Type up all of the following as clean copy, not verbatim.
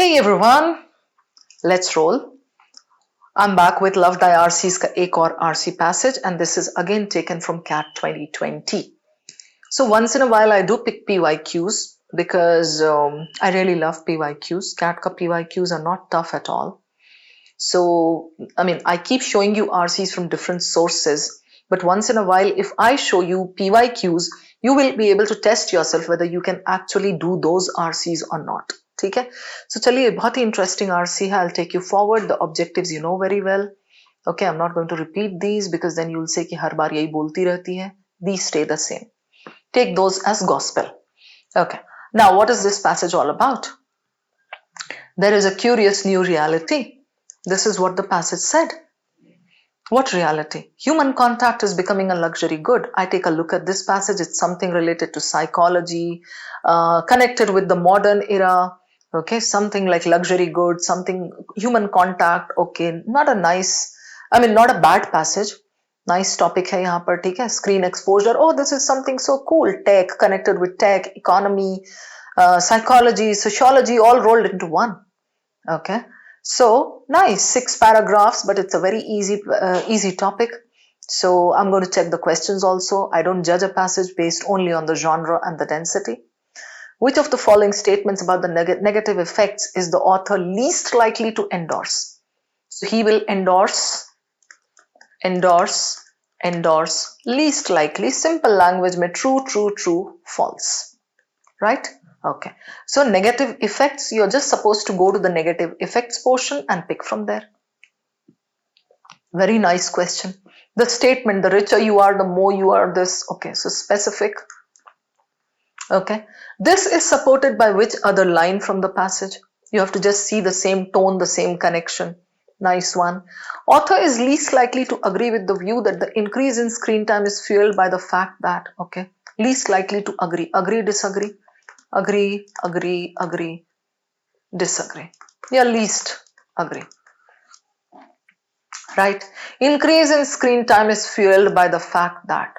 Hey everyone, let's roll. I'm back with Loved IRC's का एक और RC passage and this is again taken from CAT 2020. So once in a while I do pick PYQs because I really love PYQs. CAT का PYQs are not tough at all. So, I keep showing you RCs from different sources, but once in a while if I show you PYQs, you will be able to test yourself whether you can actually do those RCs or not. ठीक है, so चलिए बहुत ही interesting RC है. I'll take you forward. The objectives you know very well. Okay, I'm not going to repeat these because then you'll say कि हर बार यही बोलती रहती है. These stay the same. Take those as gospel. Okay, now what is this passage all about? There is a curious new reality. This is what the passage said. What reality? Human contact is becoming a luxury good. I take a look at this passage. It's something related to psychology, connected with the modern era. Okay, something like luxury goods, something human contact. Okay, not a bad passage. Nice topic है यहाँ पर, ठीक है? Screen exposure. Oh, this is something so cool. Tech, connected with tech, economy, psychology, sociology, all rolled into one. Okay. So nice, 6 paragraphs, but it's a very easy topic. So I'm going to check the questions also. I don't judge a passage based only on the genre and the density. Which of the following statements about the negative effects is the author least likely to endorse? So he will endorse, least likely. Simple language में true, false. Right? Okay. So negative effects, you're just supposed to go to the negative effects portion and pick from there. Very nice question. The statement, the richer you are, the more you are this. Okay, so specific. Okay. This is supported by which other line from the passage? You have to just see the same tone, the same connection. Nice one. Author is least likely to agree with the view that the increase in screen time is fueled by the fact that, okay, least likely to agree. Agree, disagree? Agree, disagree. Yeah, least agree. Right? Increase in screen time is fueled by the fact that.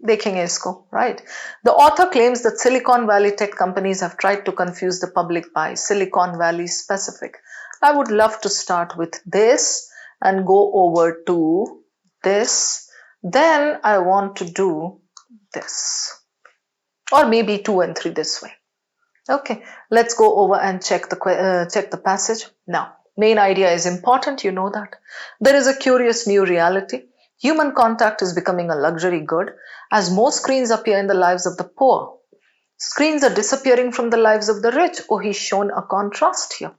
देखेंगे इसको, right? The author claims that Silicon Valley tech companies have tried to confuse the public by Silicon Valley specific. I would love to start with this and go over to this. Then I want to do this. Or maybe 2 and 3 this way. Okay, let's go over and check the passage. Now, main idea is important, you know that. There is a curious new reality. Human contact is becoming a luxury good as more screens appear in the lives of the poor. Screens are disappearing from the lives of the rich. Oh, he's shown a contrast here.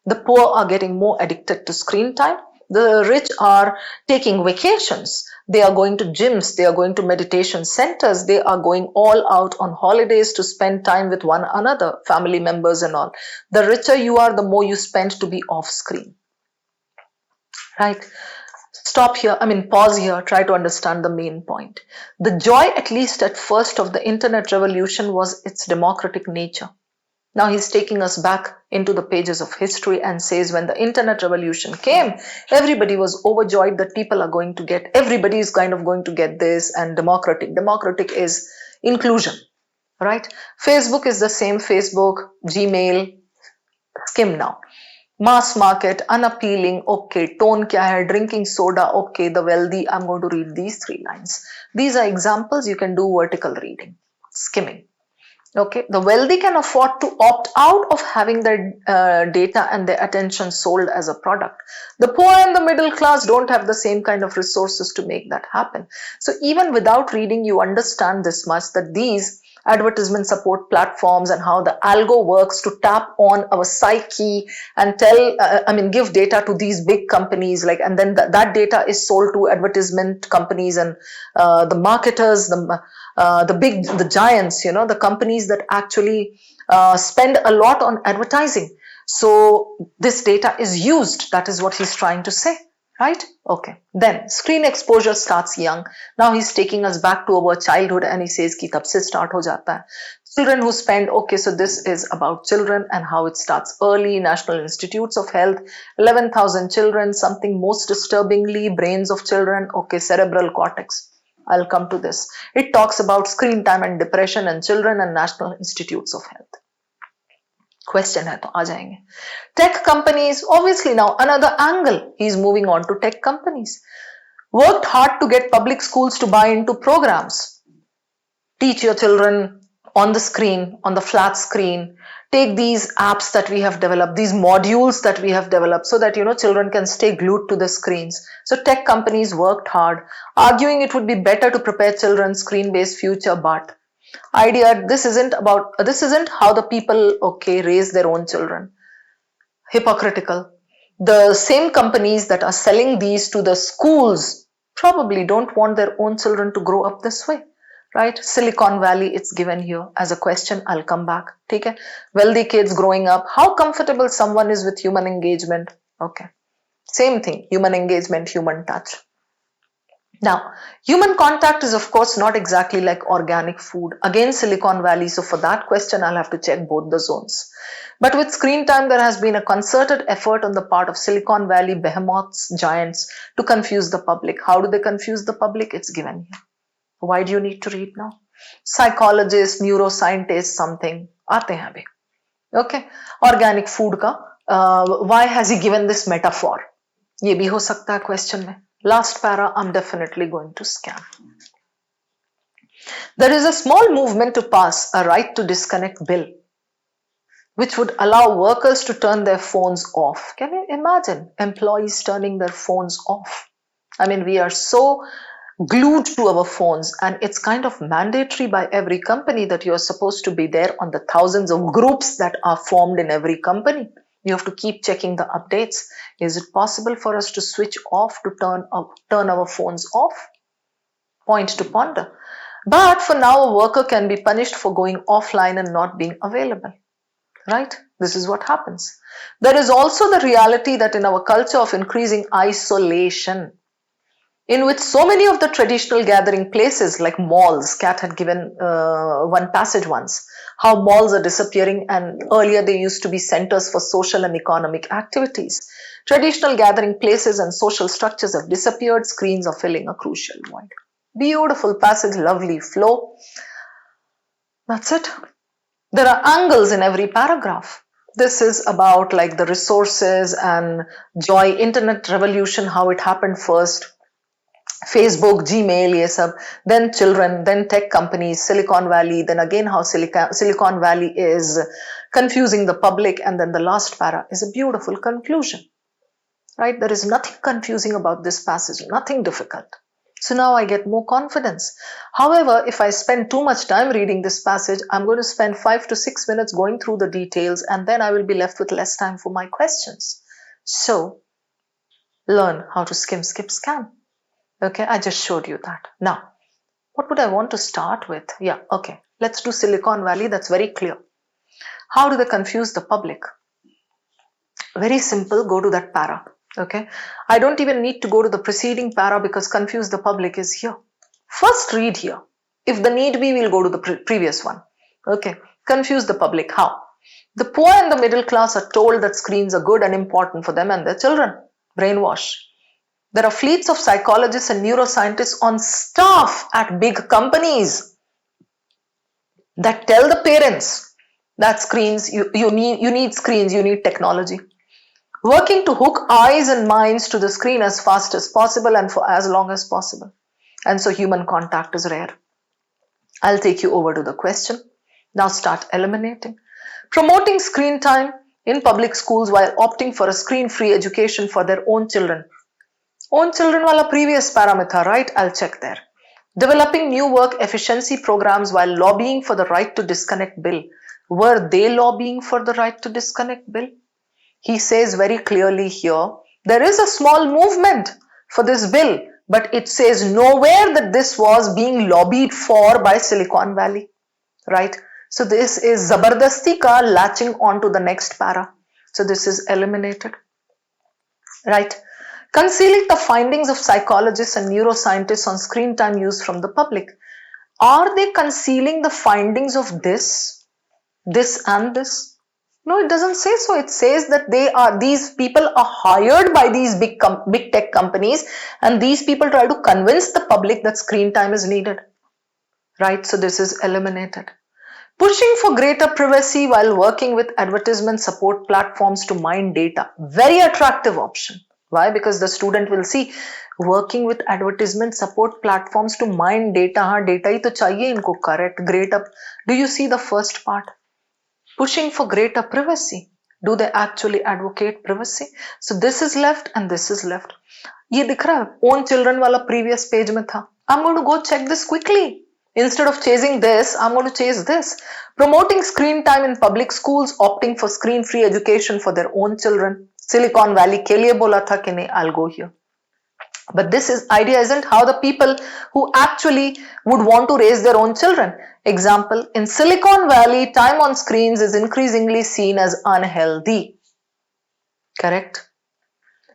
The poor are getting more addicted to screen time. The rich are taking vacations. They are going to gyms. They are going to meditation centers. They are going all out on holidays to spend time with one another, family members and all. The richer you are, the more you spend to be off screen. Right? Stop here. Pause here. Try to understand the main point. The joy, at least at first, of the internet revolution was its democratic nature. Now he's taking us back into the pages of history and says when the internet revolution came, everybody was overjoyed that everybody is kind of going to get this, and democratic. Democratic is inclusion, right? Facebook is the same Facebook, Gmail, skim now. Mass market, unappealing, okay. Tone kya hai? Drinking soda, okay. The wealthy, I'm going to read these 3 lines. These are examples. You can do vertical reading, skimming. Okay, the wealthy can afford to opt out of having their data and their attention sold as a product. The poor and the middle class don't have the same kind of resources to make that happen. So even without reading, you understand this much, that these advertisement support platforms and how the algo works to tap on our psyche and give data to these big companies, and then that data is sold to advertisement companies and the marketers, the giants, the companies that actually spend a lot on advertising. So this data is used. That is what he's trying to say, right? Okay. Then screen exposure starts young. Now he's taking us back to our childhood and he says ki tab se start ho jata hai. Children who spend, okay, so this is about children and how it starts early. National Institutes of Health, 11,000 children, something most disturbingly, brains of children, okay, cerebral cortex. I'll come to this. It talks about screen time and depression in children and National Institutes of Health. Question है तो आ जाएंगे. Tech companies, obviously now another angle, he's moving on to tech companies. Worked hard to get public schools to buy into programs. Teach your children on the screen, on the flat screen. Take these apps that we have developed, these modules that we have developed so that, children can stay glued to the screens. So tech companies worked hard, arguing it would be better to prepare children's screen-based future, but idea, this isn't how the people, raise their own children. Hypocritical. The same companies that are selling these to the schools probably don't want their own children to grow up this way. Right? Silicon Valley, it's given here as a question. I'll come back. Okay. Wealthy kids growing up. How comfortable someone is with human engagement. Okay. Same thing. Human engagement, human touch. Now, human contact is of course not exactly like organic food. Again, Silicon Valley. So for that question, I'll have to check both the zones. But with screen time, there has been a concerted effort on the part of Silicon Valley behemoths, giants, to confuse the public. How do they confuse the public? It's given here. Why do you need to read now? Psychologists, neuroscientists, something. Aate hain abhi. Okay. Organic food ka. Why has he given this metaphor? Ye bhi ho sakta hai question mein. Last para, I'm definitely going to scan. There is a small movement to pass a right to disconnect bill, which would allow workers to turn their phones off. Can you imagine employees turning their phones off? I mean, we are so glued to our phones, and it's kind of mandatory by every company that you're supposed to be there on the thousands of groups that are formed in every company. You have to keep checking the updates. Is it possible for us to switch off, to turn our phones off? Point to ponder. But for now, a worker can be punished for going offline and not being available. Right? This is what happens. There is also the reality that in our culture of increasing isolation, in which so many of the traditional gathering places like malls, Kat had given one passage once, how malls are disappearing, and earlier they used to be centers for social and economic activities. Traditional gathering places and social structures have disappeared, screens are filling a crucial void. Beautiful passage, lovely flow. That's it. There are angles in every paragraph. This is about like the resources and joy, internet revolution, how it happened first. Facebook, Gmail, ये सब, then children, then tech companies, Silicon Valley, then again how Silicon Valley is confusing the public, and then the last para is a beautiful conclusion. Right? There is nothing confusing about this passage, nothing difficult. So now I get more confidence. However, if I spend too much time reading this passage, I'm going to spend 5 to 6 minutes going through the details, and then I will be left with less time for my questions. So learn how to skim, skip, scan. Okay, I just showed you that. Now, what would I want to start with? Yeah, okay. Let's do Silicon Valley. That's very clear. How do they confuse the public? Very simple. Go to that para. Okay. I don't even need to go to the preceding para because confuse the public is here. First read here. If the need be, we'll go to the previous one. Okay. Confuse the public. How? The poor and the middle class are told that screens are good and important for them and their children. Brainwash. There are fleets of psychologists and neuroscientists on staff at big companies that tell the parents that screens, you need screens, you need technology. Working to hook eyes and minds to the screen as fast as possible and for as long as possible. And so human contact is rare. I'll take you over to the question. Now start eliminating. Promoting screen time in public schools while opting for a screen-free education for their own children. Own children wala previous parameter, right? I'll check there. Developing new work efficiency programs while lobbying for the right to disconnect bill. Were they lobbying for the right to disconnect bill? He says very clearly here, there is a small movement for this bill, but it says nowhere that this was being lobbied for by Silicon Valley, right? So this is Zabardasti ka latching on to the next para. So this is eliminated, right? Concealing the findings of psychologists and neuroscientists on screen time use from the public. Are they concealing the findings of this and this? No, it doesn't say so. It says that these people are hired by these big tech companies, and these people try to convince the public that screen time is needed. Right? So this is eliminated. Pushing for greater privacy while working with advertisement support platforms to mine data. Very attractive option. Why? Because the student will see working with advertisement support platforms to mine data. हाँ data ही तो चाहिए इनको. Correct. Great up. Do you see the first part? Pushing for greater privacy. Do they actually advocate privacy? So this is left and this is left. ये दिख रहा है own children वाला previous page में था. I'm going to go check this quickly. Instead of chasing this, I'm going to chase this. Promoting screen time in public schools, opting for screen-free education for their own children. Silicon Valley के लिए बोला था कि नहीं, I'll go here. But this idea isn't how the people who actually would want to raise their own children. Example, in Silicon Valley, time on screens is increasingly seen as unhealthy. Correct?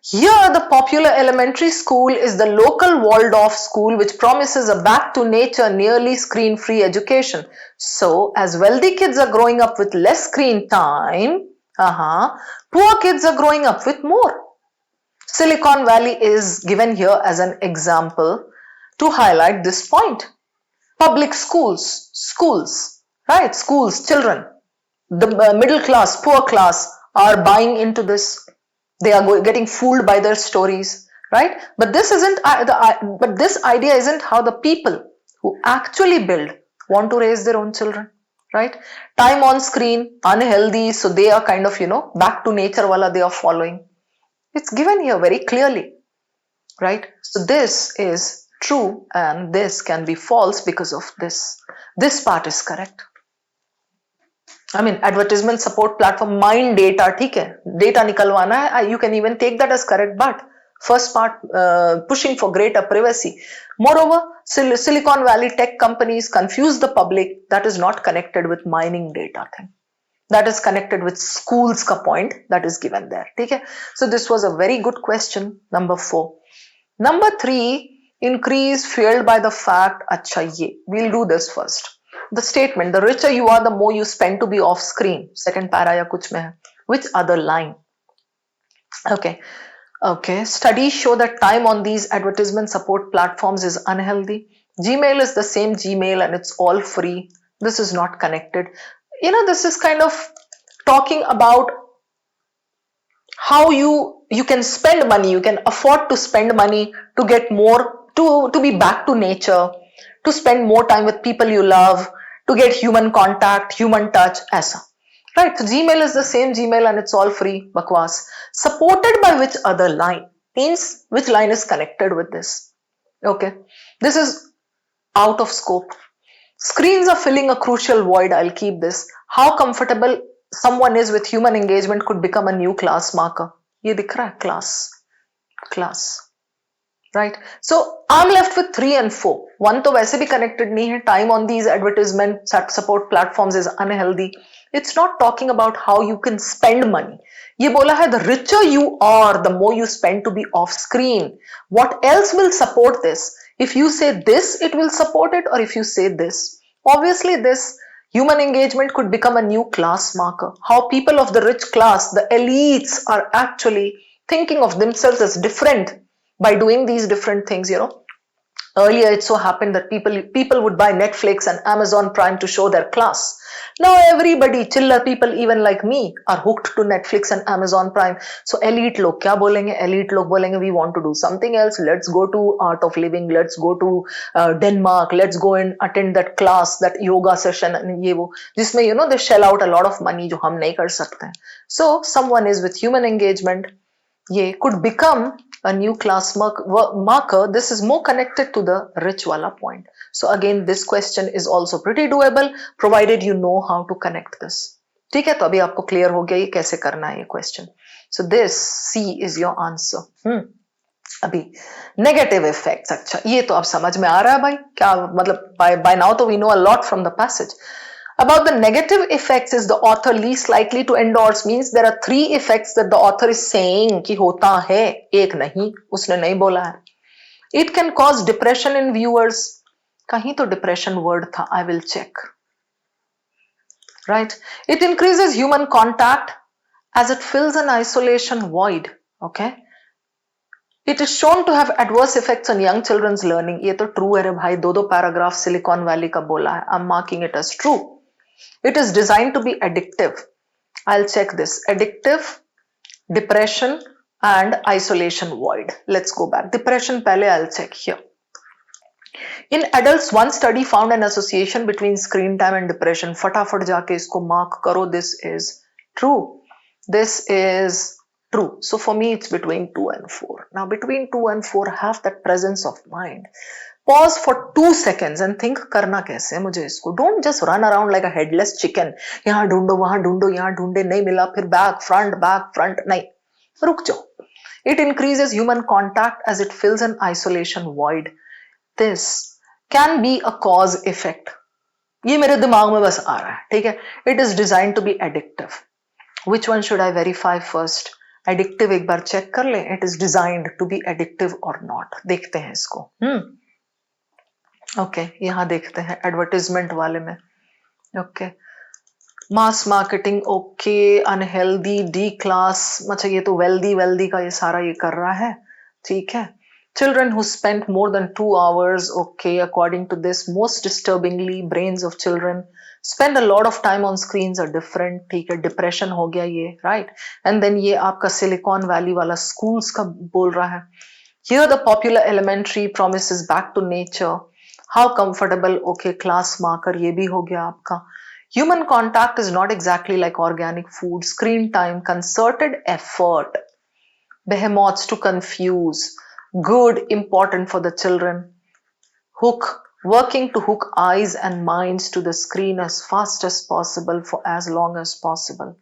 Here, the popular elementary school is the local Waldorf school, which promises a back to nature, nearly screen-free education. So, as wealthy kids are growing up with less screen time, poor kids are growing up with more. Silicon Valley is given here as an example to highlight this point. Public schools, right? Schools, children, the middle class, poor class are buying into this. They are getting fooled by their stories, right? But this isn't. But this idea isn't how the people who actually build want to raise their own children, right? Time on screen, unhealthy, so they are kind of back to nature wala they are following. It's given here very clearly, right? So this is true and this can be false because of this. This part is correct. I mean, advertisement support platform, mine data, ठीक है, data निकलवाना है, you can even take that as correct, but first part, pushing for greater privacy. Moreover, Silicon Valley tech companies confuse the public. That is not connected with mining data thing. That is connected with schools ka point that is given there. Okay? So this was a very good question, number 4. Number 3, increase fueled by the fact, acha ye. We'll do this first. The statement, the richer you are, the more you spend to be off screen. Second para ya kuch mein hai. Which other line? Okay. Studies show that time on these advertisement support platforms is unhealthy. Gmail is the same Gmail and it's all free. This is not connected. This is kind of talking about how you can spend money, you can afford to spend money to get more, to be back to nature, to spend more time with people you love, to get human contact, human touch, aisa. Right, so Gmail is the same Gmail and it's all free, bakwas. Supported by which other line? Means which line is connected with this? Okay, this is out of scope. Screens are filling a crucial void. I'll keep this. How comfortable someone is with human engagement could become a new class marker. Ye dikh raha hai, class. Right? So I'm left with 3 and 4. 1 to वैसे भी connected नहीं है. Time on these advertisement support platforms is unhealthy. It's not talking about how you can spend money. ये बोला है the richer you are, the more you spend to be off screen. What else will support this? If you say this, it will support it, or if you say this. Obviously, this human engagement could become a new class marker. How people of the rich class, the elites, are actually thinking of themselves as different by doing these different things, Earlier, it so happened that people would buy Netflix and Amazon Prime to show their class. Now everybody, chiller people even like me, are hooked to Netflix and Amazon Prime. So elite log kya bolenge? Elite log bolenge, we want to do something else. Let's go to Art of Living. Let's go to Denmark. Let's go and attend that class, that yoga session and ye wo. Jisme, they shell out a lot of money jo hum nahi kar sakte. So someone is with human engagement. Ye could become a new class marker. This is more connected to the rich wala point. So again, this question is also pretty doable, provided you know how to connect this. ठीक है, तो अभी आपको clear हो गया ये कैसे करना है ये question. So this C is your answer. अभी negative effects. अच्छा, ये तो अब समझ में आ रहा है भाई, क्या मतलब by now तो we know a lot from the passage. About the negative effects is the author least likely to endorse, means there are 3 effects that the author is saying कि होता है, एक नहीं, उसने नहीं बोला है. It can cause depression in viewers. कहीं तो depression word था, I will check. Right? It increases human contact as it fills an isolation void. Okay? It is shown to have adverse effects on young children's learning. ये तो true है रे भाई, 2 paragraph Silicon Valley का बोला है. I'm marking it as true. It is designed to be addictive. I'll check this. Addictive, depression, and isolation void. Let's go back. Depression pehle I'll check here. In adults, one study found an association between screen time and depression. फटाफट जाके इसको mark करो. This is true. This is true. So for me, it's between 2 and 4. Now, between 2 and 4, have that presence of mind. Pause for 2 seconds and think करना कैसे है मुझे इसको. Don't just run around like a headless chicken. यहाँ ढूंढो, वहां ढूंढो, यहाँ ढूंढे, नहीं मिला, फिर back, front, नहीं. रुक जाओ. It increases human contact as it fills an isolation void. This can be a cause effect. ये मेरे दिमाग में बस आ रहा है, ठीक है. It is designed to be addictive. Which one should I verify first? Addictive एक बार check कर ले. It is designed to be addictive or not. देखते हैं इसको. Okay, यहाँ देखते हैं advertisement वाले में. Okay. Mass marketing, okay. Unhealthy, D class. अच्छा ये तो wealthy का ये सारा ये कर रहा है, ठीक है. Children who spent more than 2 hours, okay, according to this, most disturbingly, brains of children spend a lot of time on screens are different, ठीक है. Depression हो गया ये, right? And then ये आपका Silicon Valley वाला schools का बोल रहा है. Here the popular elementary promises back to nature. How comfortable, okay, class marker ये भी हो गया आपका. Human contact is not exactly like organic food. Screen time, concerted effort. Behemoths to confuse. Good, important for the children. Working to hook eyes and minds to the screen as fast as possible for as long as possible.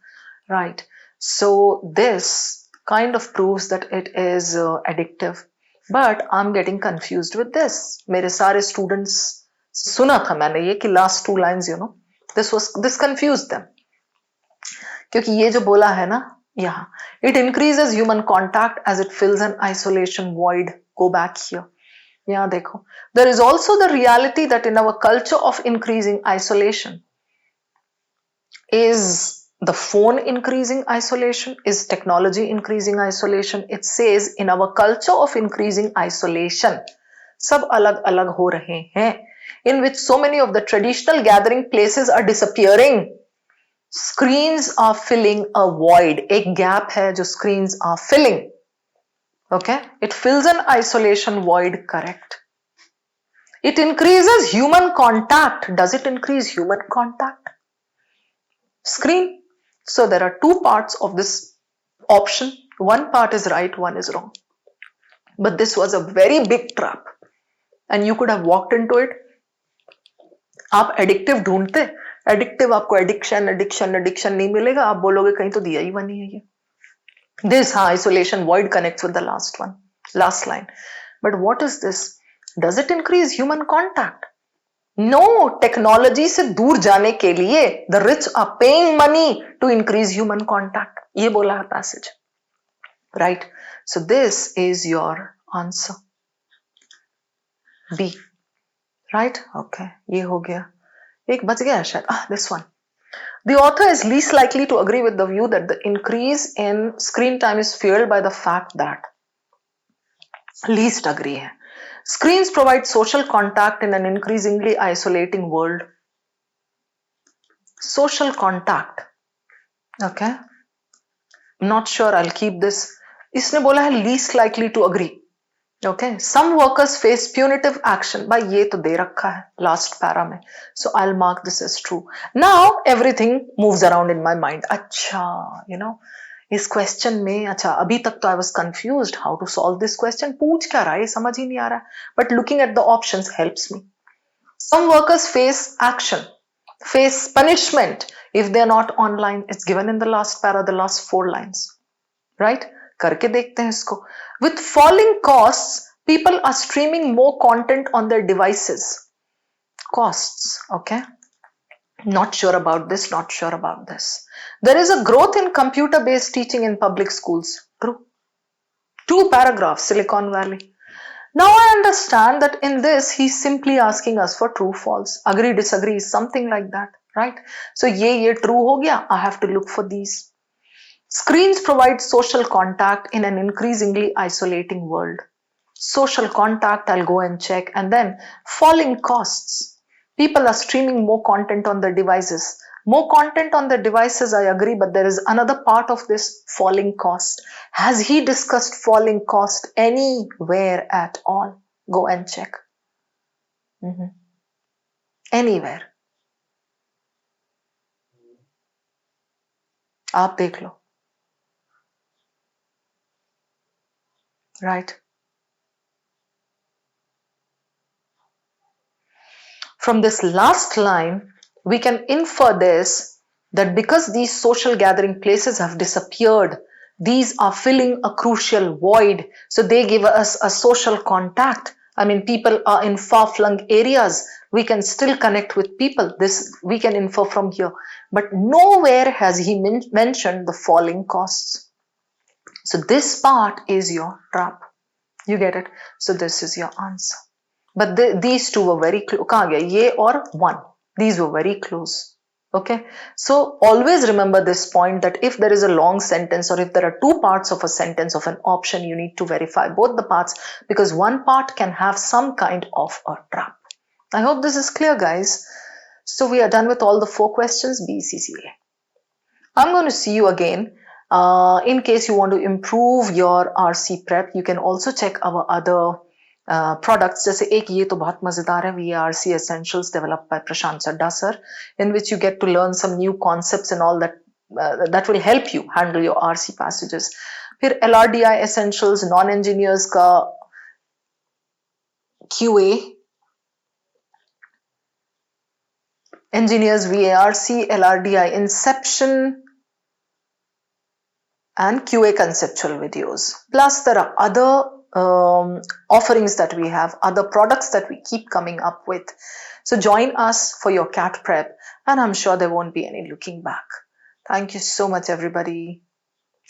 Right. So this kind of proves that it is addictive. But I'm getting confused with this. मेरे सारे students सुना था मैंने ये कि last 2 lines, you know, this confused them. क्योंकि ये जो बोला है ना यहाँ, it increases human contact as it fills an isolation void. Go back here. यहाँ देखो. There is also the reality that in our culture of increasing isolation, is the phone increasing isolation? Is technology increasing isolation? It says in our culture of increasing isolation, सब अलग अलग हो रहे हैं, in which so many of the traditional gathering places are disappearing. Screens are filling a void. एक gap है जो screens are filling. Okay, it fills an isolation void, correct. It increases human contact. Does it increase human contact? Screen. So there are 2 parts of this option. One part is right, one is wrong. But this was a very big trap and you could have walked into it. आप addictive ढूंढते, addictive आपको addiction नहीं मिलेगा. आप बोलोगे कहीं तो दिया ही बनी है ये. This isolation void connects with the last line. But what is this? Does it increase human contact? No, technology से दूर जाने के लिए the rich are paying money to increase human contact. ये बोला है passage. Right? So this is your answer. B. Right? Okay. ये हो गया. एक बच गया शायद. This one. The author is least likely to agree with the view that the increase in screen time is fueled by the fact that, least agree hai, screens provide social contact in an increasingly isolating world. Social contact. Okay. Not sure, I'll keep this. इसने बोला है least likely to agree. Okay. Some workers face punitive action. भाई ये तो दे रखा है last para में. So I'll mark this as true. Now everything moves around in my mind. अच्छा, you know, इस question में, अच्छा अभी तक तो I was confused how to solve this question. पूछ क्या रहा है, समझ ही नहीं आ रहा. But looking at the options helps me. Some workers face action, face punishment if they're not online. It's given in the last para, the last 4 lines. Right? करके देखते हैं इसको. With falling costs, people are streaming more content on their devices. Costs, okay? Not sure about this, not sure about this. There is a growth in computer-based teaching in public schools. True. 2 paragraphs, Silicon Valley. Now I understand that in this, he's simply asking us for true, false. Agree, disagree, something like that, right? So ye true ho gaya. I have to look for these. Screens provide social contact in an increasingly isolating world. Social contact, I'll go and check. And then falling costs. People are streaming more content on their devices. More content on their devices, I agree, but there is another part of this: falling cost. Has he discussed falling cost anywhere at all? Go and check. Anywhere. आप देख लो. Right. From this last line, we can infer this, that because these social gathering places have disappeared, these are filling a crucial void. So they give us a social contact. I mean, people are in far-flung areas. We can still connect with people. This we can infer from here. But nowhere has he mentioned the falling costs. So this part is your trap. You get it? So this is your answer. But these two were very close. कहाँ गया ये और one? These were very close. Okay. So always remember this point, that if there is a long sentence or if there are two parts of a sentence of an option, you need to verify both the parts, because one part can have some kind of a trap. I hope this is clear, guys. So we are done with all the 4 questions, BCCA. I'm going to see you again. In case you want to improve your RC prep, you can also check our other products. जैसे एक ये तो बहुत मजेदार है, VARC Essentials developed by Prashant Chadda sir, in which you get to learn some new concepts and all that that will help you handle your RC passages. फिर LRDI Essentials, non-engineers का QA, engineers VARC, LRDI Inception, and QA conceptual videos. Plus there are other offerings that we have, other products that we keep coming up with. So join us for your CAT prep, and I'm sure there won't be any looking back. Thank you so much, everybody.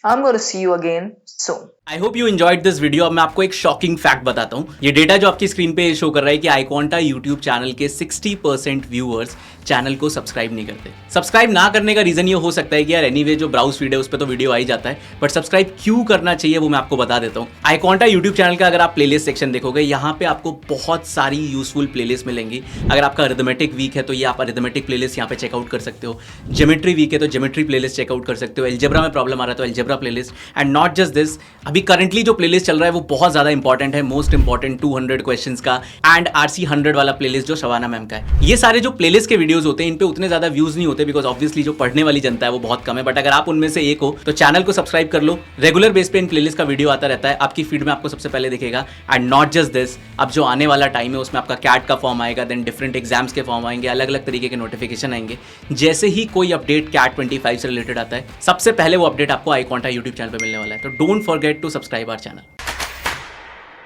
I'm going to see you again soon. I hope you enjoyed this video. अब मैं आपको एक shocking fact बताता हूँ। ये data जो आपकी screen पे शो कर रहा है कि iQuanta यूट्यूब चैनल के 60% व्यूअर्स चैनल को सब्सक्राइब नहीं करते। सब्सक्राइब ना करने का रीजन ये हो सकता है कि यार एनीवे जो ब्राउज फीड है उस पर तो वीडियो आ ही जाता है, बट सब्सक्राइब क्यों करना चाहिए वो मैं आपको बता देता हूँ। iQuanta यूट्यूब चैनल का अगर आप प्लेलिस्ट सेक्शन देखोगे, यहाँ पे आपको बहुत सारी यूजफुल प्लेलिस्ट मिलेंगी। अगर आपका अरिथमेटिक वीक है तो ये आप अरिथमेटिक प्लेलिस्ट यहाँ पे चेकआउट कर सकते हो। ज्योमेट्री वीक है तो ज्योमेट्री प्लेलिस्ट चेकआउट कर सकते हो। अलजेब्रा में प्रॉब्लम आ रहा है तो algebra playlist. And not just this, अभी करंटली जो प्लेलिस्ट चल रहा है वो बहुत ज्यादा इंपॉर्टेंट है, मोस्ट इंपॉर्टेंट 200 क्वेश्चंस का एंड RC 100 वाला प्लेलिस्ट जो शबाना मैम का है। ये सारे जो प्लेलिस्ट के वीडियोस होते हैं इन पे उतने ज्यादा व्यूज नहीं होते, बिकॉज ऑब्वियसली जो पढ़ने वाली जनता है वो बहुत कम है। बट अगर आप उनमें से एक हो तो चैनल को सब्सक्राइब कर लो। रेगुलर बेस पे इन प्लेलिस्ट का वीडियो आता रहता है, आपकी फीड में आपको सबसे पहले दिखेगा। एंड नॉट जस्ट दिस, अब जो आने वाला टाइम है उसमें आपका कैट का फॉर्म आएगा, देन डिफरेंट एग्जाम्स के फॉर्म आएंगे, अलग अलग तरीके के नोटिफिकेशन आएंगे। जैसे ही कोई अपडेट कैट 25 से रिलेटेड आता है, सबसे पहले वो अपडेट आपको iQuanta यूट्यूब चैनल पर मिलने वाला है। तो don't forget to subscribe our channel.